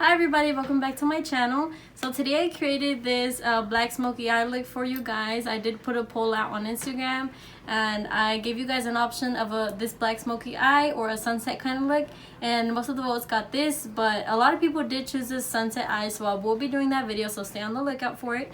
Hi everybody, welcome back to my channel. So today I created this black smoky eye look for you guys. I did put a poll out on Instagram and I gave you guys an option of this black smoky eye or a sunset kind of look, and most of the votes got this, but a lot of people did choose this sunset eye, so I will be doing that video, so stay on the lookout for it.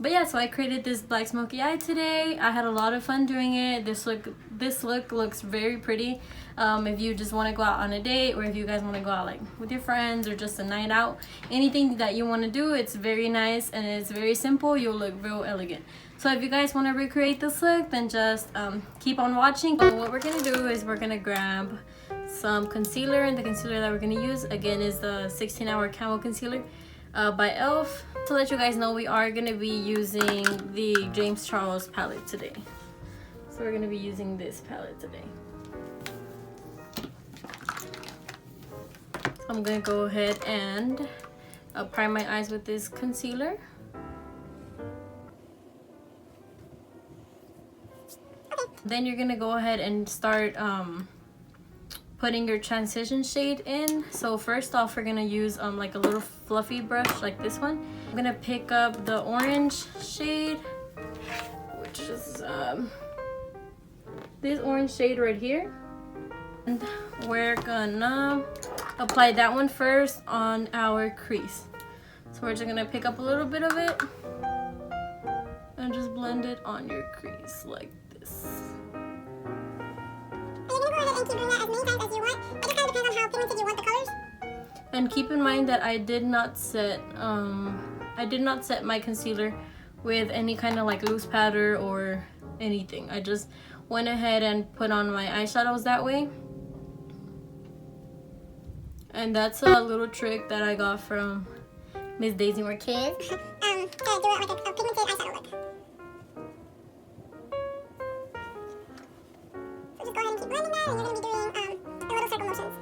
But yeah, so I created this black smoky eye today. I had a lot of fun doing it. This look looks very pretty. If you just want to go out on a date, or if you guys want to go out like with your friends or just a night out, anything that you want to do, it's very nice and it's very simple. You'll look real elegant. So if you guys want to recreate this look, then just keep on watching. So what we're gonna do is we're gonna grab some concealer, and the concealer that we're gonna use again is the 16-hour camo concealer by e.l.f. To let you guys know, we are gonna be using the James Charles palette today. So we're gonna be using this palette today. I'm gonna go ahead and prime my eyes with this concealer. Then you're gonna go ahead and start putting your transition shade in. So first off, we're gonna use like a little fluffy brush like this one. I'm gonna pick up the orange shade, which is this orange shade right here, and we're gonna apply that one first on our crease. So we're just gonna pick up a little bit of it and just blend it on your crease like this. And keep in mind that I did not set my concealer with any kind of like loose powder or anything. I just went ahead and put on my eyeshadows that way. And that's a little trick that I got from Miss Daisy Marquez. Do it like a pigmented eyeshadow look. So just go ahead and keep blending that, and you're going to be doing the little circle motions.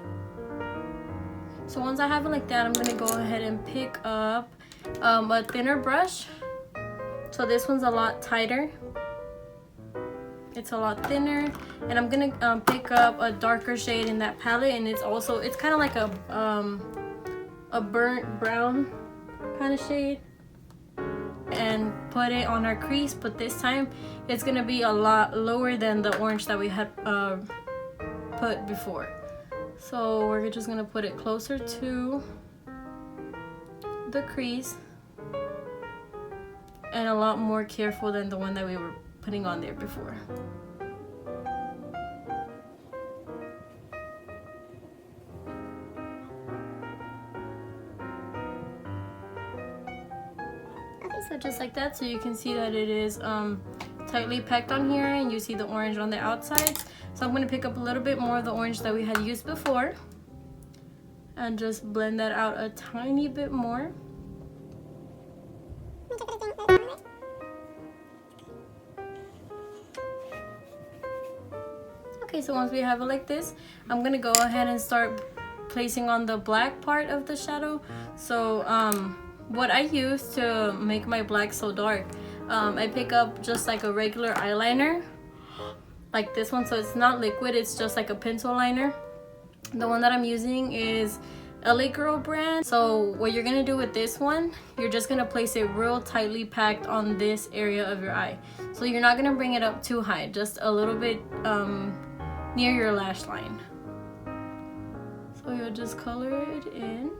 So once I have it like that, I'm going to go ahead and pick up a thinner brush. So this one's a lot tighter. It's a lot thinner, and I'm gonna pick up a darker shade in that palette, and it's kind of like a burnt brown kind of shade, and put it on our crease. But this time it's gonna be a lot lower than the orange that we had put before. So we're just gonna put it closer to the crease and a lot more careful than the one that we were putting on there before. Okay, so just like that, so you can see that it is tightly packed on here, and you see the orange on the outside. So I'm going to pick up a little bit more of the orange that we had used before and just blend that out a tiny bit more. Okay, so once we have it like this, I'm gonna go ahead and start placing on the black part of the shadow. So what I use to make my black so dark, I pick up just like a regular eyeliner like this one. So it's not liquid, it's just like a pencil liner. The one that I'm using is LA Girl brand. So what you're gonna do with this one, you're just gonna place it real tightly packed on this area of your eye. So you're not gonna bring it up too high, just a little bit near your lash line. So you'll just color it in.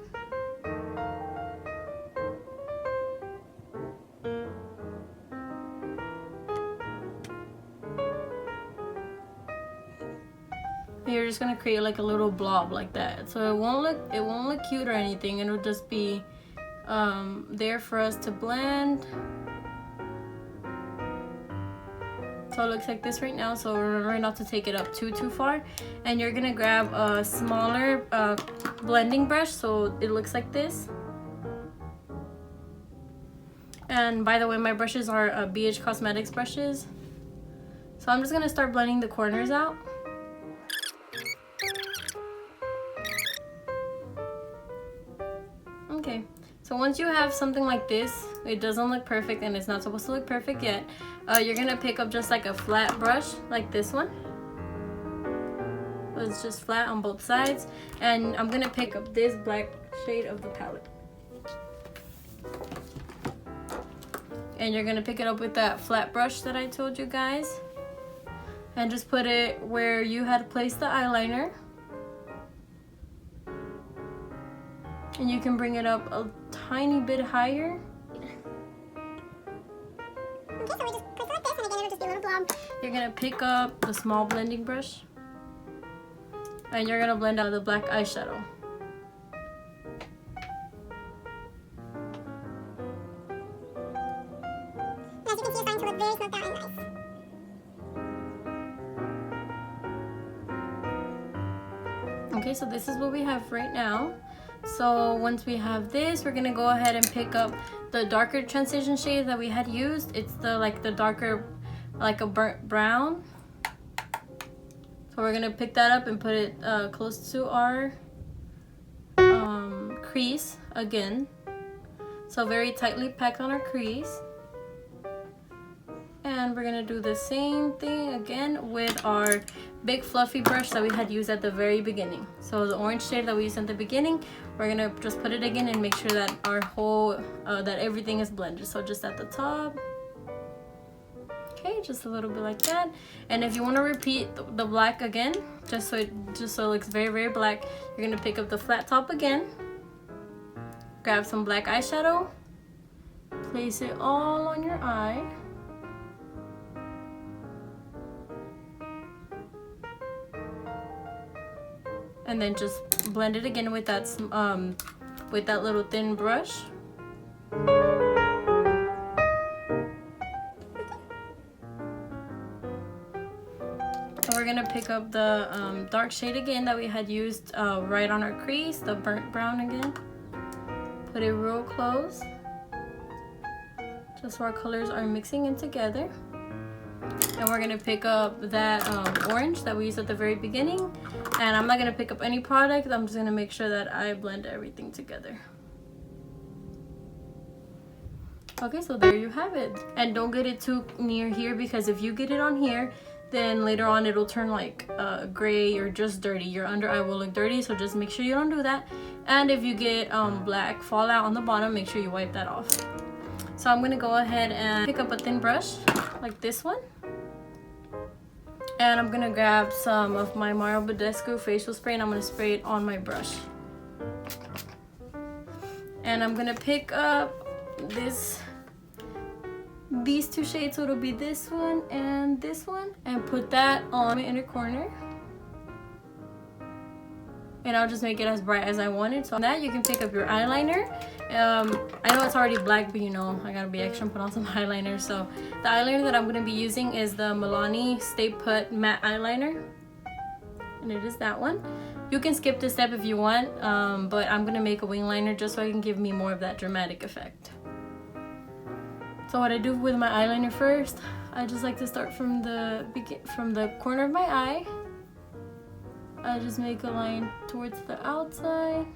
And you're just gonna create like a little blob like that. So it won't look cute or anything. It'll just be there for us to blend. So it looks like this right now. So remember not to take it up too far, and you're gonna grab a smaller blending brush so it looks like this. And by the way, my brushes are BH Cosmetics brushes. So I'm just gonna start blending the corners out. Okay, so once you have something like this, it doesn't look perfect and it's not supposed to look perfect yet, you're gonna pick up just like a flat brush like this one. It's just flat on both sides, and I'm gonna pick up this black shade of the palette. And you're gonna pick it up with that flat brush that I told you guys. And just put it where you had placed the eyeliner. And you can bring it up a tiny bit higher. Okay, so we just place it like this, and again, it'll just be a little blob. You're gonna pick up the small blending brush. And you're gonna blend out the black eyeshadow. As you can see, it's starting to look very smoked out and nice. Okay, so this is what we have right now. So once we have this, we're gonna go ahead and pick up the darker transition shade that we had used. It's the darker, like a burnt brown. So we're gonna pick that up and put it close to our crease again. So very tightly packed on our crease. And we're gonna do the same thing again with our big fluffy brush that we had used at the very beginning. So the orange shade that we used at the beginning, we're gonna just put it again and make sure that our whole, that everything is blended. So just at the top. Okay, just a little bit like that. And if you want to repeat the black again, just so it looks very, very black, you're gonna pick up the flat top again, grab some black eyeshadow, place it all on your eye, and then just blend it again with that little thin brush. We're gonna pick up the dark shade again that we had used right on our crease, the burnt brown again. Put it real close, just so our colors are mixing in together. And we're gonna pick up that orange that we used at the very beginning. And I'm not gonna pick up any product, I'm just gonna make sure that I blend everything together. Okay, so there you have it. And don't get it too near here, because if you get it on here, then later on it'll turn like gray or just dirty. Your under eye will look dirty, so just make sure you don't do that. And if you get black fallout on the bottom, make sure you wipe that off. So I'm gonna go ahead and pick up a thin brush like this one. And I'm gonna grab some of my Mario Badescu facial spray, and I'm gonna spray it on my brush. And I'm gonna pick up these two shades, so it'll be this one, and put that on my inner corner. And I'll just make it as bright as I want it. So on that, you can pick up your eyeliner. I know it's already black, but you know, I gotta be extra and put on some eyeliner. So the eyeliner that I'm gonna be using is the Milani Stay Put Matte Eyeliner. And it is that one. You can skip this step if you want, but I'm gonna make a wing liner just so I can give me more of that dramatic effect. So what I do with my eyeliner first, I just like to start from the corner of my eye. I just make a line towards the outside.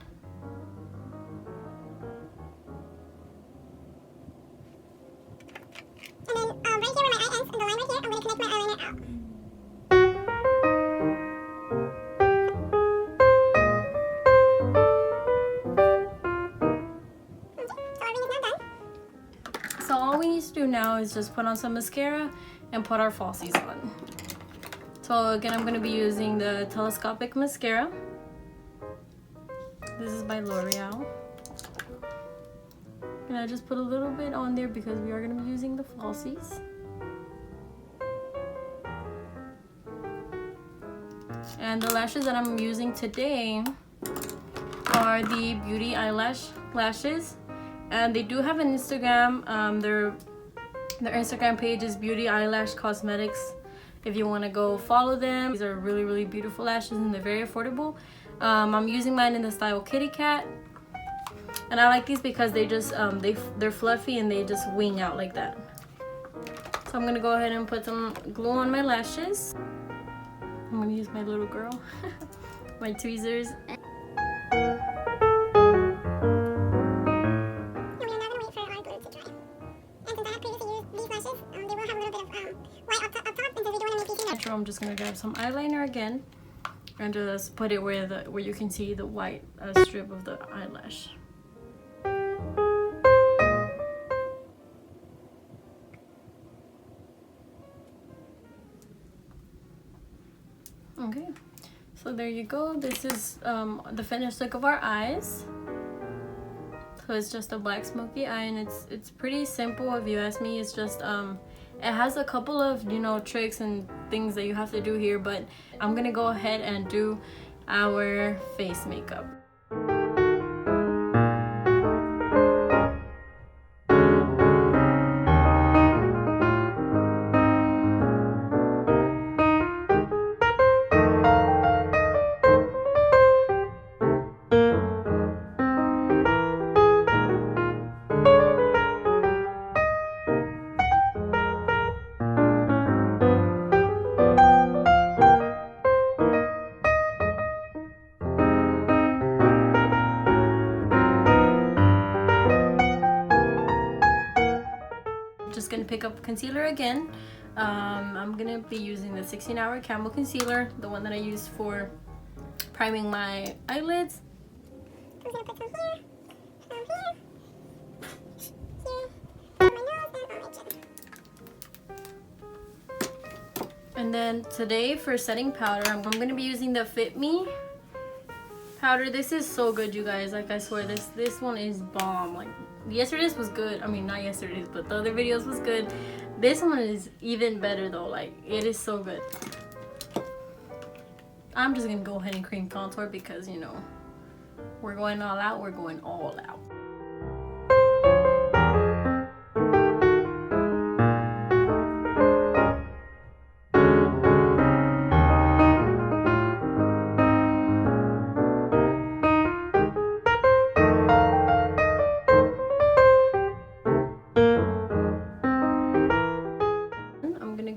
And then right here where my eye ends, and the line right here, I'm going to connect my eyeliner out. So all we need to do now is just put on some mascara and put our falsies on. So again, I'm going to be using the telescopic mascara. This is by L'Oreal. And I just put a little bit on there because we are going to be using the falsies. And the lashes that I'm using today are the Beauty Eyelash lashes. And they do have an Instagram. Their Instagram page is Beauty Eyelash Cosmetics. If you want to go follow them, these are really, really beautiful lashes, and they're very affordable. I'm using mine in the style Kitty Cat, and I like these because they just they're fluffy and they just wing out like that. So I'm gonna go ahead and put some glue on my lashes. I'm gonna use my little girl, my tweezers. I'm just gonna grab some eyeliner again, and just put it where you can see the white strip of the eyelash. Okay, so there you go. This is the finished look of our eyes. So it's just a black smoky eye, and it's pretty simple if you ask me. It's just it has a couple of, you know, tricks and things that you have to do here, but I'm gonna go ahead and do our face makeup. Just gonna pick up concealer again. I'm gonna be using the 16-hour Camo concealer, the one that I used for priming my eyelids. I'm gonna put some here, on my nose, and on my chin. And then today for setting powder, I'm gonna be using the Fit Me powder. This is so good, you guys. Like, I swear, this one is bomb. Like, yesterday's was good. I mean, not yesterday's, but the other videos was good. This one is even better though. Like, it is so good. I'm just gonna go ahead and cream contour because, you know, we're going all out. We're going all out.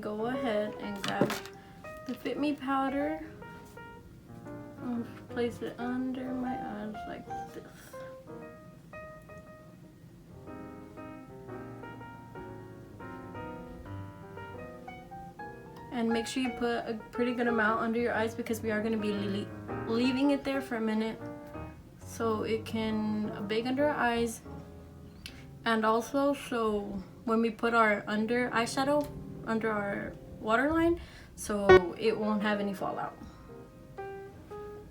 Go ahead and grab the Fit Me powder and place it under my eyes like this. And make sure you put a pretty good amount under your eyes because we are going to be leaving it there for a minute so it can bake under our eyes, and also so when we put our under eyeshadow under our waterline, so it won't have any fallout,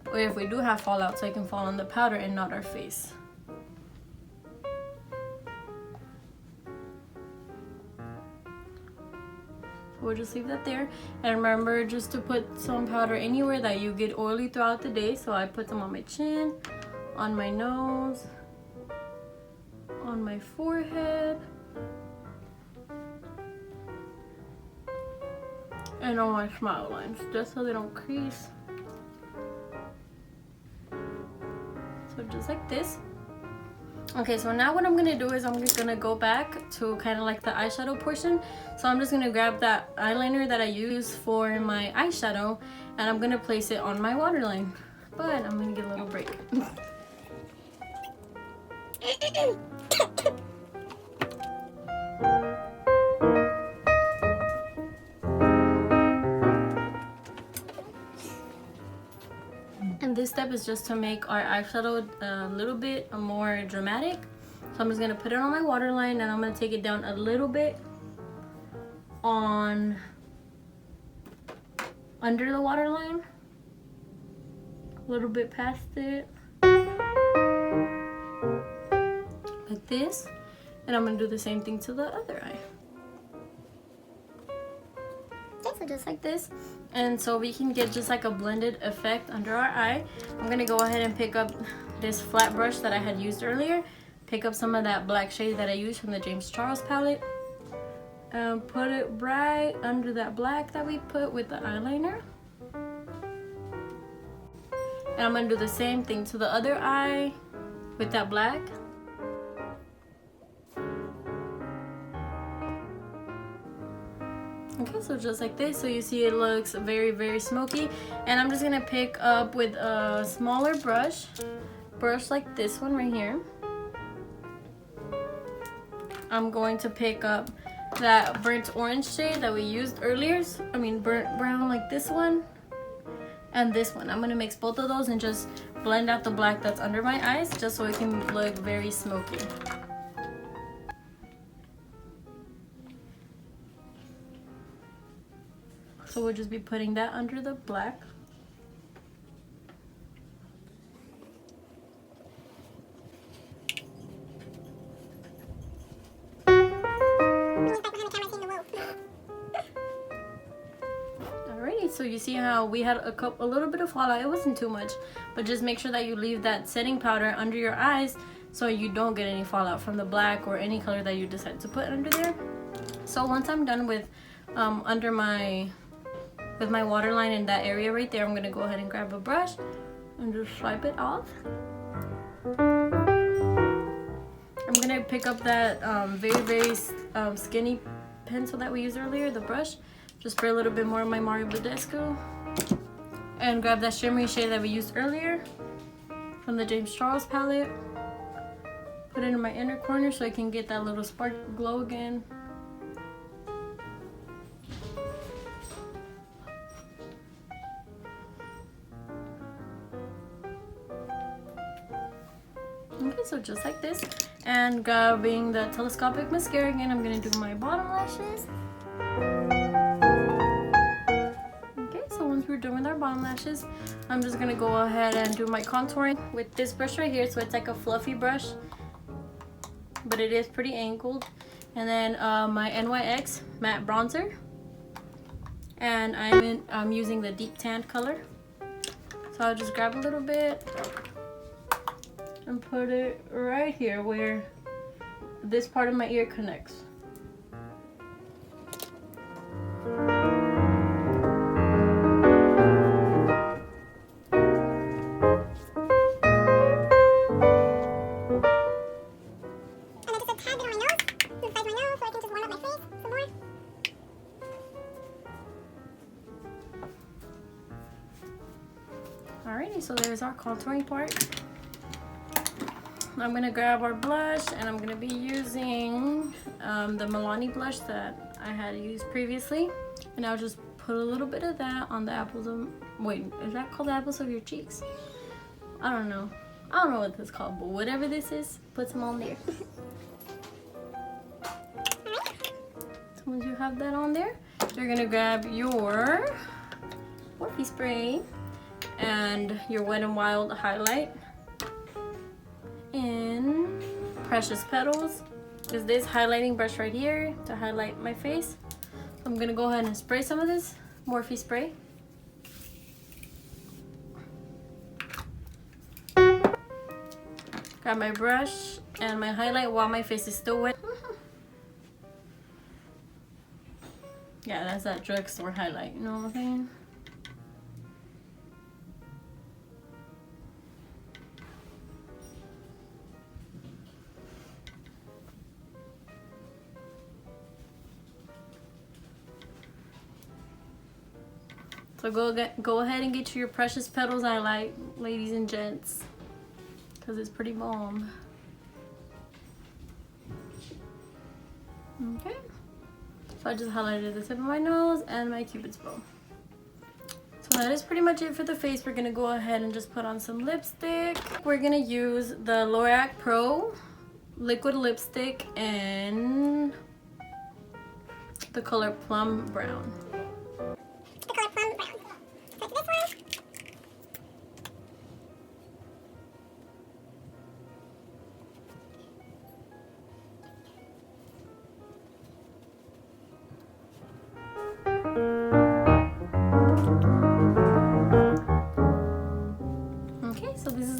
or if we do have fallout, so it can fall on the powder and not our face. We'll just leave that there, and remember just to put some powder anywhere that you get oily throughout the day. So I put some on my chin, on my nose, on my forehead, and on my smile lines, just so they don't crease. So just like this. Okay, so now what I'm gonna do is I'm just gonna go back to kind of like the eyeshadow portion. So I'm just gonna grab that eyeliner that I use for my eyeshadow, and I'm gonna place it on my waterline. But I'm gonna get a little break. And this step is just to make our eyeshadow a little bit more dramatic. So I'm just gonna put it on my waterline, and I'm gonna take it down a little bit on under the waterline, a little bit past it, like this. And I'm gonna do the same thing to the other eye. So just like this. And so we can get just like a blended effect under our eye, I'm gonna go ahead and pick up this flat brush that I had used earlier, pick up some of that black shade that I used from the James Charles palette, and put it right under that black that we put with the eyeliner. And I'm gonna do the same thing to the other eye with that black. Okay, so just like this. So you see it looks very, very smoky. And I'm just gonna pick up with a smaller brush like this one right here. I'm going to pick up that burnt orange shade that we used earlier. I mean burnt brown, like this one. and this one. I'm gonna mix both of those and just blend out the black that's under my eyes just so it can look very smoky. So we'll just be putting that under the black. Alrighty, so you see how we had a little bit of fallout. It wasn't too much, but just make sure that you leave that setting powder under your eyes so you don't get any fallout from the black or any color that you decide to put under there. So once I'm done with with my waterline in that area right there, I'm gonna go ahead and grab a brush and just swipe it off. I'm gonna pick up that very skinny pencil that we used earlier, the brush, just spray a little bit more of my Mario Badescu, and grab that shimmery shade that we used earlier from the James Charles palette. Put it in my inner corner so I can get that little spark glow again. Okay, so just like this, and grabbing the telescopic mascara again, I'm gonna do my bottom lashes. Okay, so once we're done with our bottom lashes, I'm just gonna go ahead and do my contouring with this brush right here. So it's like a fluffy brush, but it is pretty angled. And then my NYX matte bronzer, and I'm using the deep tan color. So I'll just grab a little bit and put it right here where this part of my ear connects. Alrighty, so there's our contouring part. I'm gonna grab our blush, and I'm gonna be using the Milani blush that I had used previously, and I'll just put a little bit of that on the apples of, wait, is that called the apples of your cheeks? I don't know what this is called, but whatever this is, put some on there. So once you have that on there, you're gonna grab your Morphe spray and your Wet n Wild highlight in Precious Petals. Is this highlighting brush right here to highlight my face. So I'm gonna go ahead and spray some of this Morphe spray. Grab my brush and my highlight while my face is still wet. Yeah, that's that drugstore highlight, you know what I'm saying? So go ahead and get your Precious Petals highlight, ladies and gents, because it's pretty bomb. Okay. So I just highlighted the tip of my nose and my Cupid's bow. So that is pretty much it for the face. We're gonna go ahead and just put on some lipstick. We're gonna use the L'Oreal Pro liquid lipstick in the color Plum Brown.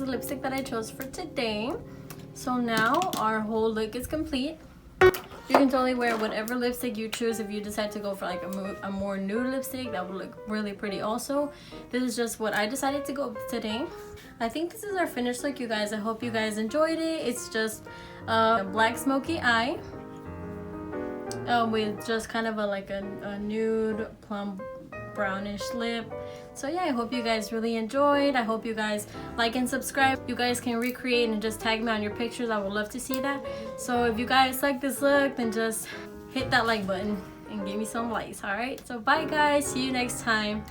Lipstick that I chose for today. So now our whole look is complete. You can totally wear whatever lipstick you choose. If you decide to go for like a more nude lipstick, that would look really pretty also. This is just what I decided to go with today. I think this is our finished look, you guys. I hope you guys enjoyed it. It's just a black smoky eye with just kind of a nude plum brownish lip. So yeah, I hope you guys really enjoyed. I hope you guys like and subscribe. You guys can recreate and just tag me on your pictures. I would love to see that. So if you guys like this look, then just hit that like button and give me some likes. All right, so bye guys, see you next time.